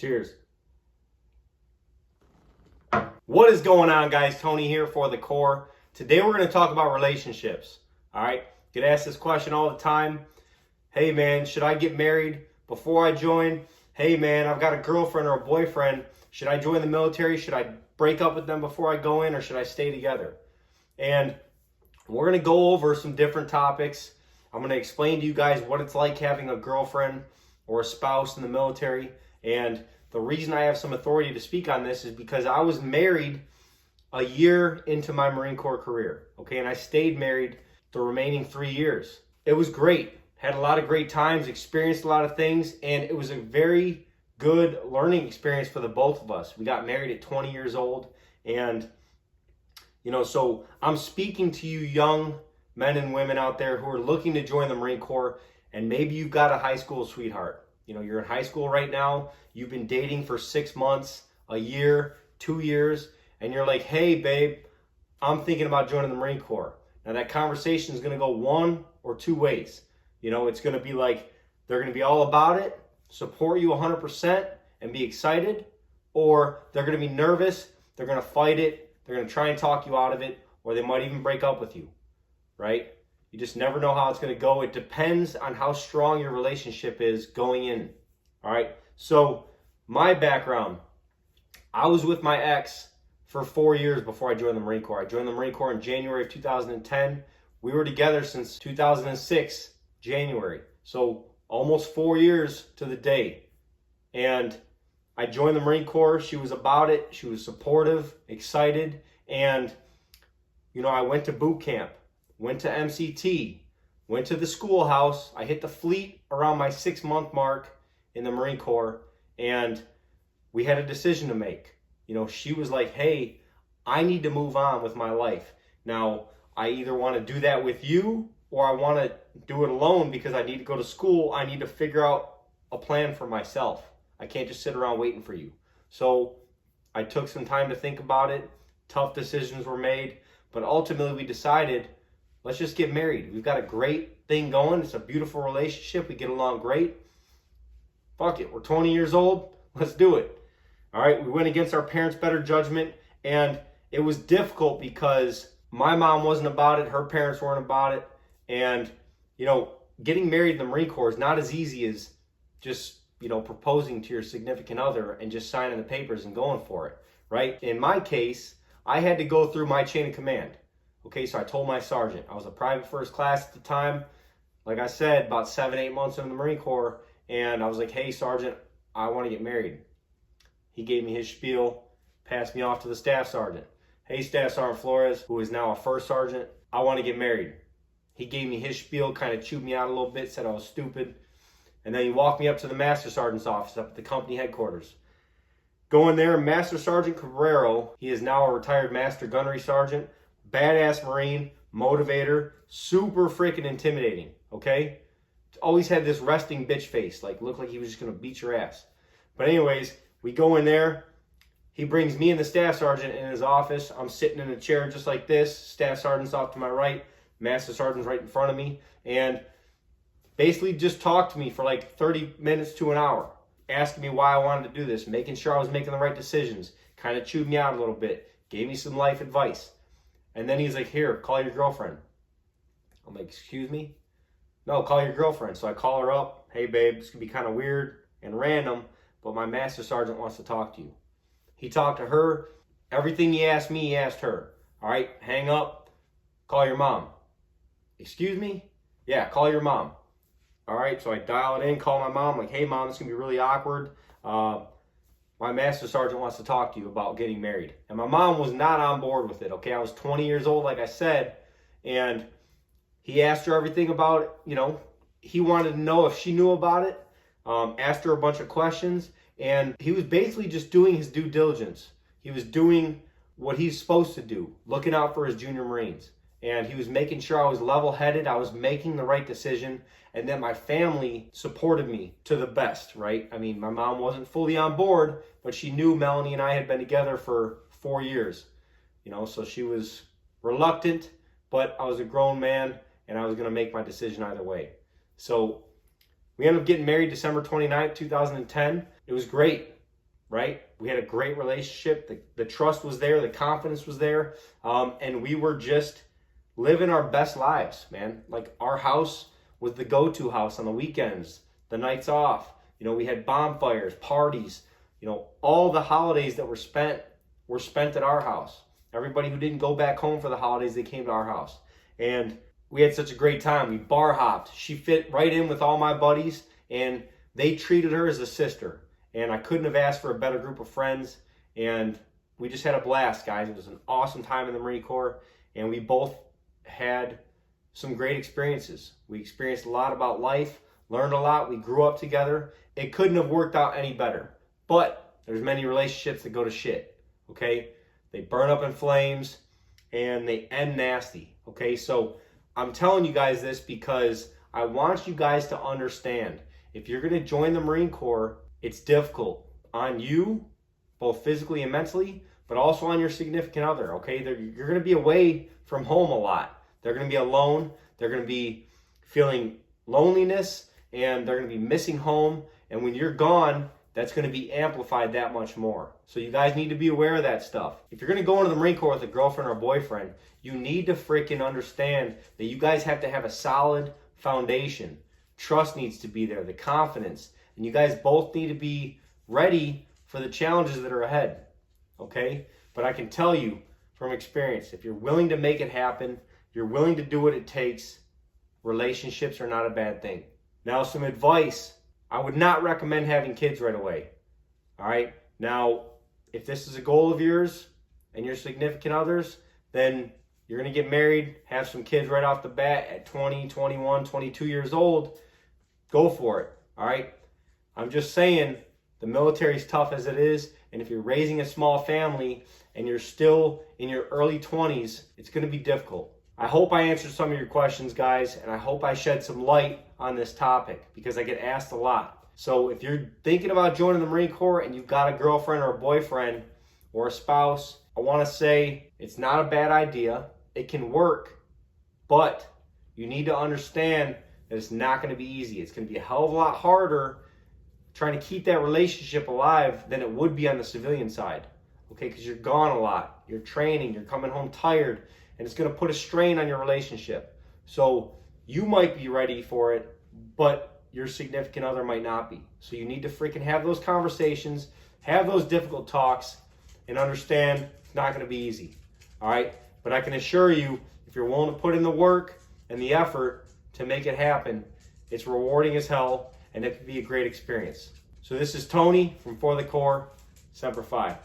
Cheers. What is going on, guys? Tony here for The Core. Today we're going to talk about relationships. All right, get asked this question all the time. Hey man, should I get married before I join? Hey man, I've got a girlfriend or a boyfriend. Should I join the military? Should I break up with them before I go in, or should I stay together? And we're going to go over some different topics. I'm going to explain to you guys what it's like having a girlfriend or a spouse in the military. And the reason I have some authority to speak on this is because I was married a year into my Marine Corps career. Okay, and I stayed married the remaining 3 years. It was great. Had a lot of great times, experienced a lot of things, and it was a very good learning experience for the both of us. We got married at 20 years old, and so I'm speaking to you young men and women out there who are looking to join the Marine Corps, and maybe you've got a high school sweetheart. You're in high school right now, you've been dating for 6 months, a year, 2 years, and you're like, hey babe, I'm thinking about joining the Marine Corps. Now that conversation is going to go one or two ways. It's going to be like, they're going to be all about it, support you 100% and be excited, or they're going to be nervous, they're going to fight it, they're going to try and talk you out of it, or they might even break up with you, right? You just never know how it's going to go. It depends on how strong your relationship is going in, all right? So my background, I was with my ex for 4 years before I joined the Marine Corps. I joined the Marine Corps in January of 2010. We were together since 2006, January. So almost 4 years to the day. And I joined the Marine Corps. She was about it. She was supportive, excited. And, I went to boot camp, went to MCT, went to the schoolhouse. I hit the fleet around my 6-month mark in the Marine Corps. And we had a decision to make. She was like, hey, I need to move on with my life. Now, I either want to do that with you or I want to do it alone because I need to go to school. I need to figure out a plan for myself. I can't just sit around waiting for you. So I took some time to think about it. Tough decisions were made, but ultimately we decided, let's just get married. We've got a great thing going. It's a beautiful relationship. We get along great. Fuck it. We're 20 years old. Let's do it. All right. We went against our parents' better judgment, and it was difficult because my mom wasn't about it. Her parents weren't about it. And, getting married in the Marine Corps is not as easy as just, proposing to your significant other and just signing the papers and going for it, right? In my case, I had to go through my chain of command. Okay, so I told my sergeant. I was a private first class at the time. Like I said, about 7-8 months in the Marine Corps. And I was like, hey, sergeant, I want to get married. He gave me his spiel, passed me off to the staff sergeant. Hey, Staff Sergeant Flores, who is now a first sergeant, I want to get married. He gave me his spiel, kind of chewed me out a little bit, said I was stupid. And then he walked me up to the Master Sergeant's office up at the company headquarters. Going there, Master Sergeant Cabrero, he is now a retired Master Gunnery Sergeant, badass Marine, motivator, super freaking intimidating, okay? Always had this resting bitch face, looked like he was just going to beat your ass. But anyways, we go in there. He brings me and the Staff Sergeant in his office. I'm sitting in a chair just like this. Staff Sergeant's off to my right. Master Sergeant's right in front of me. And basically just talked to me for 30 minutes to an hour. Asking me why I wanted to do this. Making sure I was making the right decisions. Kind of chewed me out a little bit. Gave me some life advice. And then he's like, here, call your girlfriend. I'm like, excuse me? No, call your girlfriend. So I call her up. Hey, babe, this could be kind of weird and random, but my Master Sergeant wants to talk to you. He talked to her. Everything he asked me, he asked her. All right, hang up. Call your mom. Excuse me? Yeah, call your mom. All right, so I dial it in, call my mom. Like, hey, mom, this is going to be really awkward. My Master Sergeant wants to talk to you about getting married. And my mom was not on board with it, okay? I was 20 years old, like I said, and he asked her everything about it. He wanted to know if she knew about it. Asked her a bunch of questions, and he was basically just doing his due diligence. He was doing what he's supposed to do, looking out for his junior Marines. And he was making sure I was level-headed, I was making the right decision, and that my family supported me to the best, right? I mean, my mom wasn't fully on board, but she knew Melanie and I had been together for 4 years. So she was reluctant, but I was a grown man, and I was going to make my decision either way. So we ended up getting married December 29th, 2010. It was great. right? We had a great relationship. The trust was there, the confidence was there, and we were just living our best lives, man. Like, our house was the go-to house on the weekends, the nights off. You know, we had bonfires, parties. You know, all the holidays that were spent at our house. Everybody who didn't go back home for the holidays, they came to our house. And we had such a great time. We bar hopped. She fit right in with all my buddies, and they treated her as a sister. And I couldn't have asked for a better group of friends. And we just had a blast, guys. It was an awesome time in the Marine Corps. And we both had some great experiences. We experienced a lot about life, learned a lot. We grew up together. It couldn't have worked out any better. But there's many relationships that go to shit, okay? They burn up in flames and they end nasty, okay? So I'm telling you guys this because I want you guys to understand, if you're going to join the Marine Corps, it's difficult on you, both physically and mentally, but also on your significant other, okay? You're going to be away from home a lot. They're going to be alone. They're going to be feeling loneliness, and they're going to be missing home. And when you're gone, that's going to be amplified that much more. So you guys need to be aware of that stuff. If you're going to go into the Marine Corps with a girlfriend or a boyfriend, you need to freaking understand that you guys have to have a solid foundation. Trust needs to be there, the confidence. And you guys both need to be ready for the challenges that are ahead, okay? But I can tell you from experience, if you're willing to make it happen, you're willing to do what it takes, relationships are not a bad thing. Now, some advice. I would not recommend having kids right away, all right? Now, if this is a goal of yours and your significant others, then you're going to get married, have some kids right off the bat at 20, 21, 22 years old. Go for it, all right? I'm just saying, the military's tough as it is, and if you're raising a small family and you're still in your early 20s, it's going to be difficult. I hope I answered some of your questions, guys, and I hope I shed some light on this topic because I get asked a lot. So if you're thinking about joining the Marine Corps and you've got a girlfriend or a boyfriend or a spouse, I want to say it's not a bad idea. It can work, but you need to understand that it's not going to be easy. It's going to be a hell of a lot harder trying to keep that relationship alive than it would be on the civilian side, okay? Because you're gone a lot. You're training. You're coming home tired. And it's going to put a strain on your relationship. So you might be ready for it, but your significant other might not be. So you need to freaking have those conversations, have those difficult talks, and understand it's not going to be easy. All right? But I can assure you, if you're willing to put in the work and the effort to make it happen, it's rewarding as hell, and it can be a great experience. So this is Tony from For the Corps, Semper Fi.